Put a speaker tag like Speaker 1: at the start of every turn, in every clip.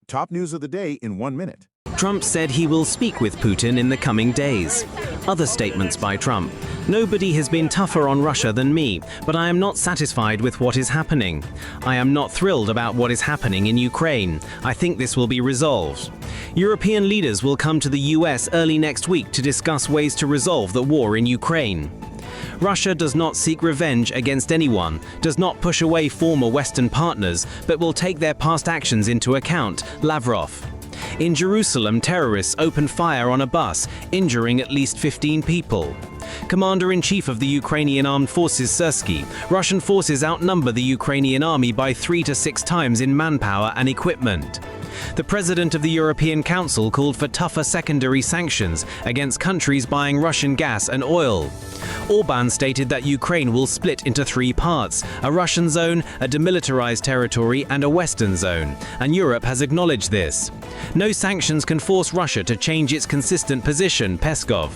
Speaker 1: Top news of the day in 1 minute.
Speaker 2: Trump said he will speak with Putin in the coming days. Other statements by Trump. Nobody has been tougher on Russia than me, but I am not satisfied with what is happening. I am not thrilled about what is happening in Ukraine. I think this will be resolved. European leaders will come to the US early next week to discuss ways to resolve the war in Ukraine. Russia does not seek revenge against anyone, does not push away former Western partners, but will take their past actions into account, Lavrov. In Jerusalem, terrorists opened fire on a bus, injuring at least 15 people. Commander-in-Chief of the Ukrainian Armed Forces Syrskyi, Russian forces outnumber the Ukrainian army by 3 to 6 times in manpower and equipment. The President of the European Council called for tougher secondary sanctions against countries buying Russian gas and oil. Orban stated that Ukraine will split into 3 parts, a Russian zone, a demilitarized territory and a Western zone, and Europe has acknowledged this. No sanctions can force Russia to change its consistent position, Peskov.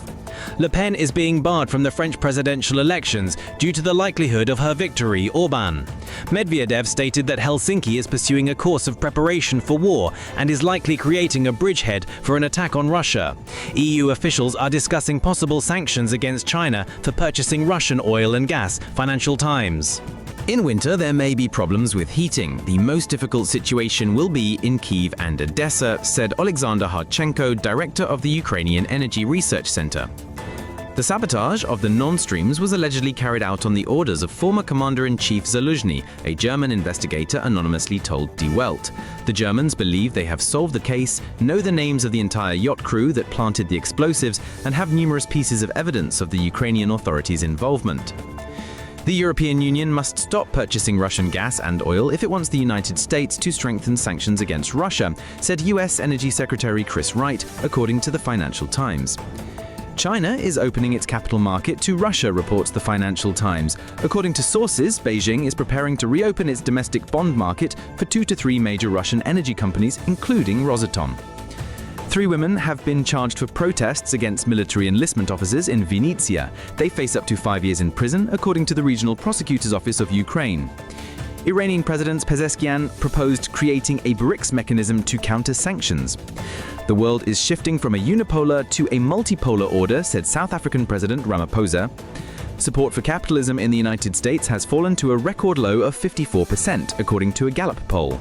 Speaker 2: Le Pen is being barred from the French presidential elections due to the likelihood of her victory, Orban. Medvedev stated that Helsinki is pursuing a course of preparation for war and is likely creating a bridgehead for an attack on Russia. EU officials are discussing possible sanctions against China for purchasing Russian oil and gas, Financial Times. In winter, there may be problems with heating. The most difficult situation will be in Kyiv and Odessa, said Alexander Harchenko, director of the Ukrainian Energy Research Center. The sabotage of the Nord Streams was allegedly carried out on the orders of former Commander-in-Chief Zaluzhny, a German investigator anonymously told Die Welt. The Germans believe they have solved the case, know the names of the entire yacht crew that planted the explosives, and have numerous pieces of evidence of the Ukrainian authorities' involvement. The European Union must stop purchasing Russian gas and oil if it wants the United States to strengthen sanctions against Russia, said US Energy Secretary Chris Wright, according to the Financial Times. China is opening its capital market to Russia, reports the Financial Times. According to sources, Beijing is preparing to reopen its domestic bond market for 2 to 3 major Russian energy companies, including Rosatom. 3 women have been charged for protests against military enlistment officers in Vinnytsia. They face up to 5 years in prison, according to the Regional Prosecutor's Office of Ukraine. Iranian President Pezeshkian proposed creating a BRICS mechanism to counter sanctions. The world is shifting from a unipolar to a multipolar order, said South African President Ramaphosa. Support for capitalism in the United States has fallen to a record low of 54%, according to a Gallup poll.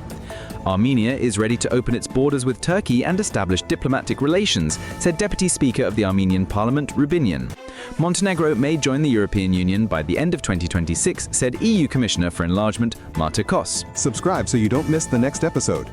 Speaker 2: Armenia is ready to open its borders with Turkey and establish diplomatic relations, said Deputy Speaker of the Armenian Parliament, Rubinian. Montenegro may join the European Union by the end of 2026, said EU Commissioner for Enlargement, Marta Kos.
Speaker 1: Subscribe so you don't miss the next episode.